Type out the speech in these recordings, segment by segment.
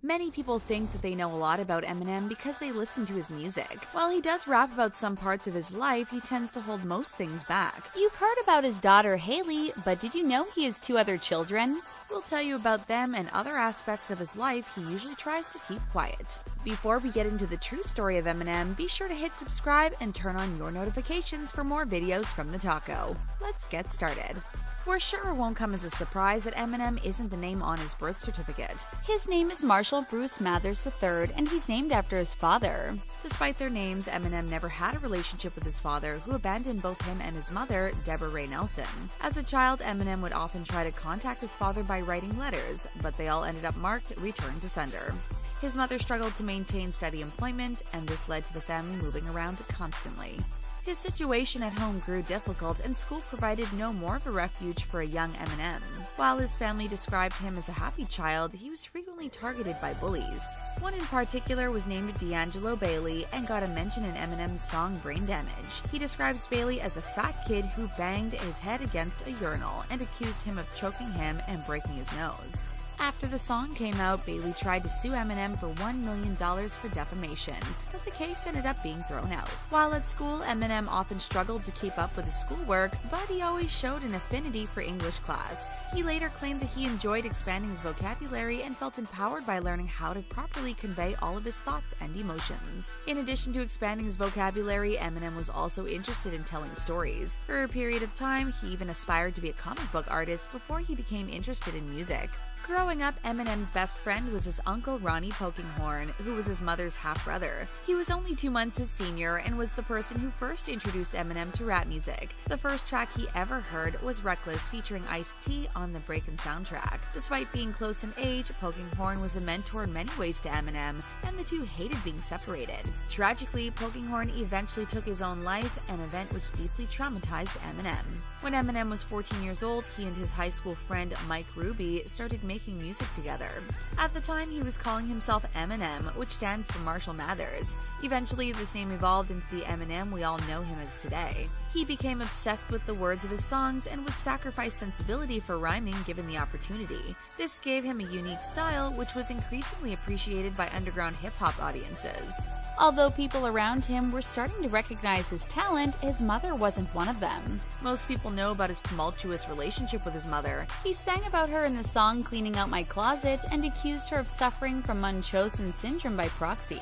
Many people think that they know a lot about Eminem because they listen to his music. While he does rap about some parts of his life, he tends to hold most things back. You've heard about his daughter Haley, but did you know he has 2 other children? We'll tell you about them and other aspects of his life he usually tries to keep quiet. Before we get into the true story of Eminem, be sure to hit subscribe and turn on your notifications for more videos from the taco. Let's get started. We're sure it won't come as a surprise that Eminem isn't the name on his birth certificate. His name is Marshall Bruce Mathers III, and he's named after his father. Despite their names, Eminem never had a relationship with his father, who abandoned both him and his mother, Deborah Ray Nelson. As a child, Eminem would often try to contact his father by writing letters, but they all ended up marked "Return to Sender." His mother struggled to maintain steady employment, and this led to the family moving around constantly. His situation at home grew difficult, and school provided no more of a refuge for a young Eminem. While his family described him as a happy child, he was frequently targeted by bullies. One in particular was named D'Angelo Bailey and got a mention in Eminem's song Brain Damage. He describes Bailey as a fat kid who banged his head against a urinal and accused him of choking him and breaking his nose. After the song came out, Bailey tried to sue Eminem for $1 million for defamation, but the case ended up being thrown out. While at school, Eminem often struggled to keep up with his schoolwork, but he always showed an affinity for English class. He later claimed that he enjoyed expanding his vocabulary and felt empowered by learning how to properly convey all of his thoughts and emotions. In addition to expanding his vocabulary, Eminem was also interested in telling stories. For a period of time, he even aspired to be a comic book artist before he became interested in music. Growing up, Eminem's best friend was his uncle Ronnie Polkinghorne, who was his mother's half-brother. He was only 2 months his senior and was the person who first introduced Eminem to rap music. The first track he ever heard was Reckless, featuring Ice-T on the Breakin' soundtrack. Despite being close in age, Polkinghorne was a mentor in many ways to Eminem, and the two hated being separated. Tragically, Polkinghorne eventually took his own life, an event which deeply traumatized Eminem. When Eminem was 14 years old, he and his high school friend Mike Ruby started making music together. At the time, he was calling himself Eminem, which stands for Marshall Mathers. Eventually, this name evolved into the Eminem we all know him as today. He became obsessed with the words of his songs and would sacrifice sensibility for rhyming given the opportunity. This gave him a unique style, which was increasingly appreciated by underground hip-hop audiences. Although people around him were starting to recognize his talent, his mother wasn't one of them. Most people know about his tumultuous relationship with his mother. He sang about her in the song Cleaning Out My Closet and accused her of suffering from Munchausen syndrome by proxy.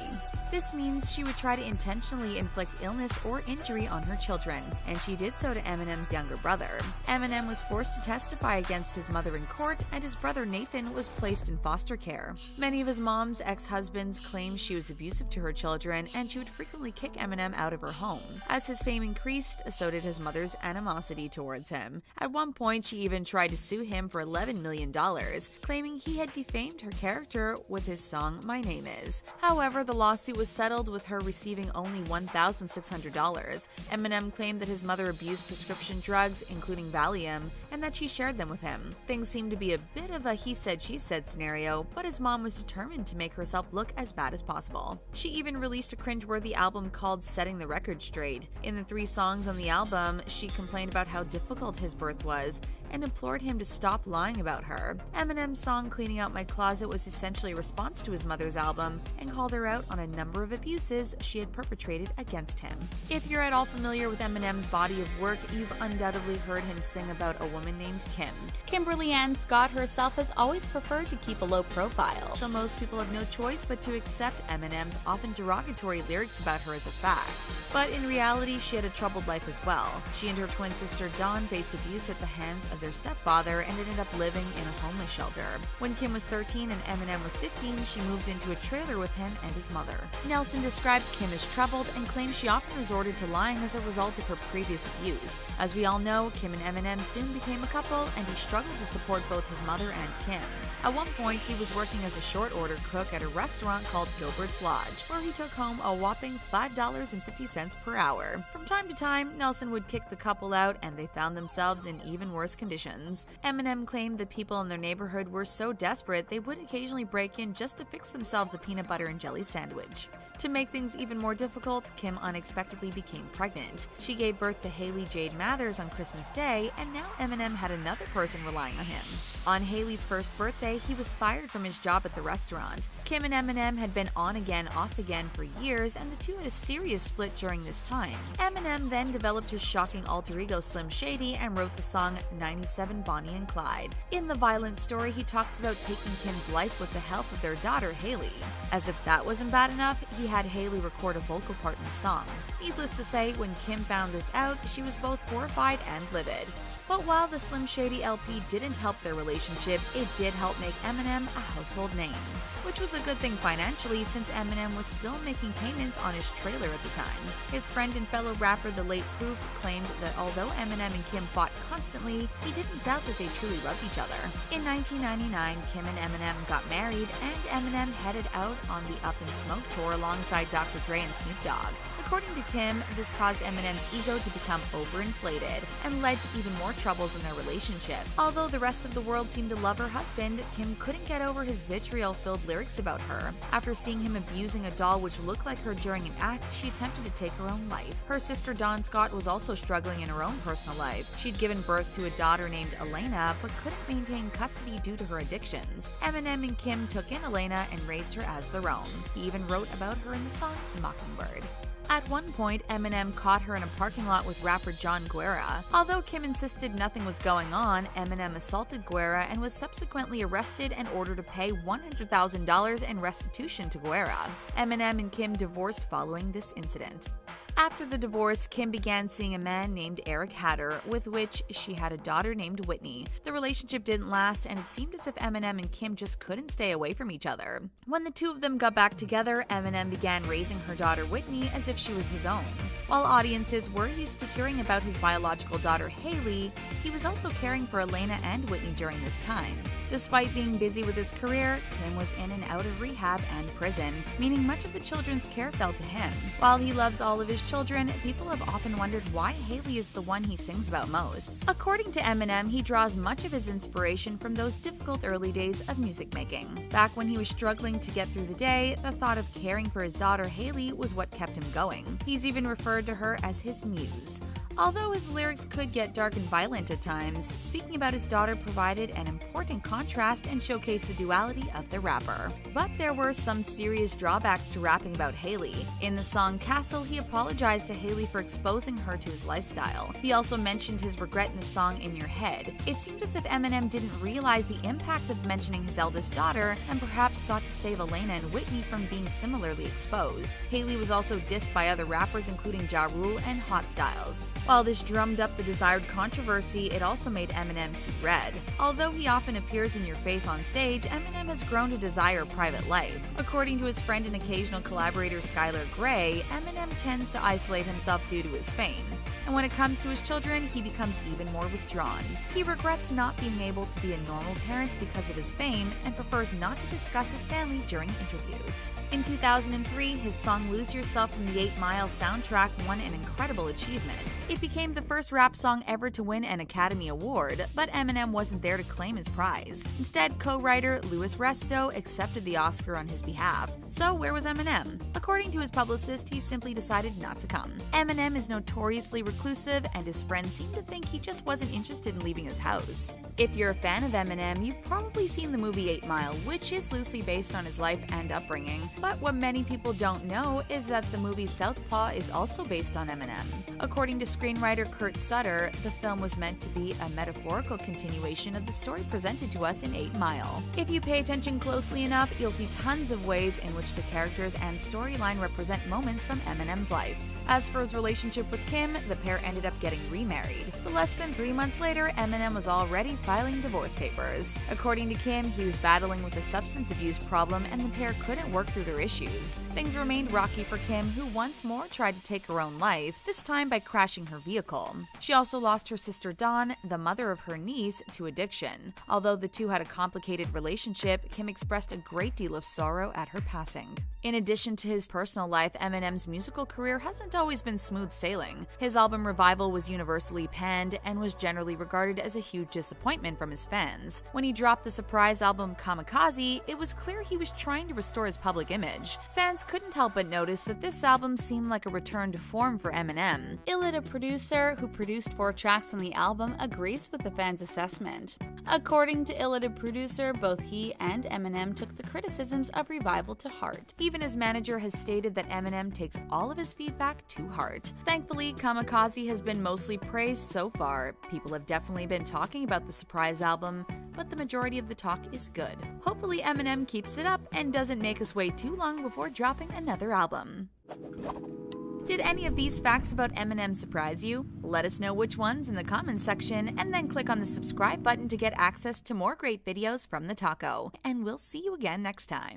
This means she would try to intentionally inflict illness or injury on her children, and she did so to Eminem's younger brother. Eminem was forced to testify against his mother in court, and his brother Nathan was placed in foster care. Many of his mom's ex-husbands claimed she was abusive to her children, and she would frequently kick Eminem out of her home. As his fame increased, so did his mother's animosity towards him. At one point, she even tried to sue him for $11 million, claiming he had defamed her character with his song My Name Is. However, the lawsuit was settled with her receiving only $1,600. Eminem claimed that his mother abused prescription drugs, including Valium, and that she shared them with him. Things seemed to be a bit of a he said she said scenario, but his mom was determined to make herself look as bad as possible. She even released a cringeworthy album called Setting the Record Straight. In the 3 songs on the album, she complained about how difficult his birth was and implored him to stop lying about her. Eminem's song Cleaning Out My Closet was essentially a response to his mother's album and called her out on a number of abuses she had perpetrated against him. If you're at all familiar with Eminem's body of work, you've undoubtedly heard him sing about a woman named Kim. Kimberly Ann Scott herself has always preferred to keep a low profile, So most people have no choice but to accept Eminem's often derogatory lyrics about her as a fact. But in reality, she had a troubled life as well. She and her twin sister Dawn faced abuse at the hands of their stepfather and ended up living in a homeless shelter. When Kim was 13 and Eminem was 15, she moved into a trailer with him and his mother. Nelson described Kim as troubled and claimed she often resorted to lying as a result of her previous abuse. As we all know, Kim and Eminem soon became a couple, and he struggled to support both his mother and Kim. At one point, he was working as a short-order cook at a restaurant called Gilbert's Lodge, where he took home a whopping $5.50 per hour. From time to time, Nelson would kick the couple out, and they found themselves in even worse conditions. Eminem claimed that people in their neighborhood were so desperate they would occasionally break in just to fix themselves a peanut butter and jelly sandwich. To make things even more difficult, Kim unexpectedly became pregnant. She gave birth to Haley Jade Mathers on Christmas Day, and now Eminem Eminem had another person relying on him. On Hailey's first birthday, he was fired from his job at the restaurant. Kim and Eminem had been on again, off again for years, and the two had a serious split during this time. Eminem then developed his shocking alter ego Slim Shady and wrote the song 97 Bonnie and Clyde. In the violent story, he talks about taking Kim's life with the help of their daughter Hailey. As if that wasn't bad enough, he had Hailey record a vocal part in the song. Needless to say, when Kim found this out, she was both horrified and livid. But while the Slim Shady LP didn't help their relationship, it did help make Eminem a household name, which was a good thing financially since Eminem was still making payments on his trailer at the time. His friend and fellow rapper The Late Proof claimed that although Eminem and Kim fought constantly, he didn't doubt that they truly loved each other. In 1999, Kim and Eminem got married, and Eminem headed out on the Up in Smoke tour alongside Dr. Dre and Snoop Dogg. According to Kim, this caused Eminem's ego to become overinflated and led to even more troubles in their relationship. Although the rest of the world seemed to love her husband, Kim couldn't get over his vitriol-filled lyrics about her. After seeing him abusing a doll which looked like her during an act, she attempted to take her own life. Her sister Dawn Scott was also struggling in her own personal life. She'd given birth to a daughter named Elena, but couldn't maintain custody due to her addictions. Eminem and Kim took in Elena and raised her as their own. He even wrote about her in the song Mockingbird. At one point, Eminem caught her in a parking lot with rapper John Guerra. Although Kim insisted nothing was going on, Eminem assaulted Guerra and was subsequently arrested and ordered to pay $100,000 in restitution to Guerra. Eminem and Kim divorced following this incident. After the divorce, Kim began seeing a man named Eric Hatter, with which she had a daughter named Whitney. The relationship didn't last, and it seemed as if Eminem and Kim just couldn't stay away from each other. When the two of them got back together, Eminem began raising her daughter Whitney as if she was his own. While audiences were used to hearing about his biological daughter Hailey, he was also caring for Elena and Whitney during this time. Despite being busy with his career, Kim was in and out of rehab and prison, meaning much of the children's care fell to him. While he loves all of his children, people have often wondered why Hailey is the one he sings about most. According to Eminem, he draws much of his inspiration from those difficult early days of music making. Back when he was struggling to get through the day, the thought of caring for his daughter Hailey was what kept him going. He's even referred to her as his muse. Although his lyrics could get dark and violent at times, speaking about his daughter provided an important contrast and showcased the duality of the rapper. But there were some serious drawbacks to rapping about Hailey. In the song Castle, he apologized to Hailey for exposing her to his lifestyle. He also mentioned his regret in the song In Your Head. It seemed as if Eminem didn't realize the impact of mentioning his eldest daughter and perhaps sought to save Elena and Whitney from being similarly exposed. Hailey was also dissed by other rappers including Ja Rule and Hot Styles. While this drummed up the desired controversy, it also made Eminem see red. Although he often appears in your face on stage, Eminem has grown to desire a private life. According to his friend and occasional collaborator Skylar Grey, Eminem tends to isolate himself due to his fame. And when it comes to his children, he becomes even more withdrawn. He regrets not being able to be a normal parent because of his fame and prefers not to discuss his family during interviews. In 2003, his song Lose Yourself from the 8 Mile soundtrack won an incredible achievement. It became the first rap song ever to win an Academy Award, but Eminem wasn't there to claim his prize. Instead, co-writer Louis Resto accepted the Oscar on his behalf. So where was Eminem? According to his publicist, he simply decided not to come. Eminem is notoriously reclusive, and his friends seem to think he just wasn't interested in leaving his house. If you're a fan of Eminem, you've probably seen the movie 8 Mile, which is loosely based on his life and upbringing. But what many people don't know is that the movie Southpaw is also based on Eminem. According to screenwriter Kurt Sutter, the film was meant to be a metaphorical continuation of the story presented to us in 8 Mile. If you pay attention closely enough, you'll see tons of ways in which the characters and storyline represent moments from Eminem's life. As for his relationship with Kim, the pair ended up getting remarried. But less than 3 months later, Eminem was already filing divorce papers. According to Kim, he was battling with a substance abuse problem and the pair couldn't work through their issues. Things remained rocky for Kim, who once more tried to take her own life, this time by crashing her vehicle. She also lost her sister Dawn, the mother of her niece, to addiction. Although the two had a complicated relationship, Kim expressed a great deal of sorrow at her passing. In addition to his personal life, Eminem's musical career hasn't always been smooth sailing. His album Revival was universally panned and was generally regarded as a huge disappointment from his fans. When he dropped the surprise album Kamikaze, it was clear he was trying to restore his public image. Fans couldn't help but notice that this album seemed like a return to form for Eminem. Illid, a producer who produced 4 tracks on the album, agrees with the fans' assessment. According to Illid, a producer, both he and Eminem took the criticisms of Revival to heart. Even his manager has stated that Eminem takes all of his feedback to heart. Thankfully, Kamikaze has been mostly praised so far. People have definitely been talking about the surprise album, but the majority of the talk is good. Hopefully Eminem keeps it up and doesn't make us wait too long before dropping another album. Did any of these facts about Eminem surprise you? Let us know which ones in the comments section, and then click on the subscribe button to get access to more great videos from the Taco. And we'll see you again next time.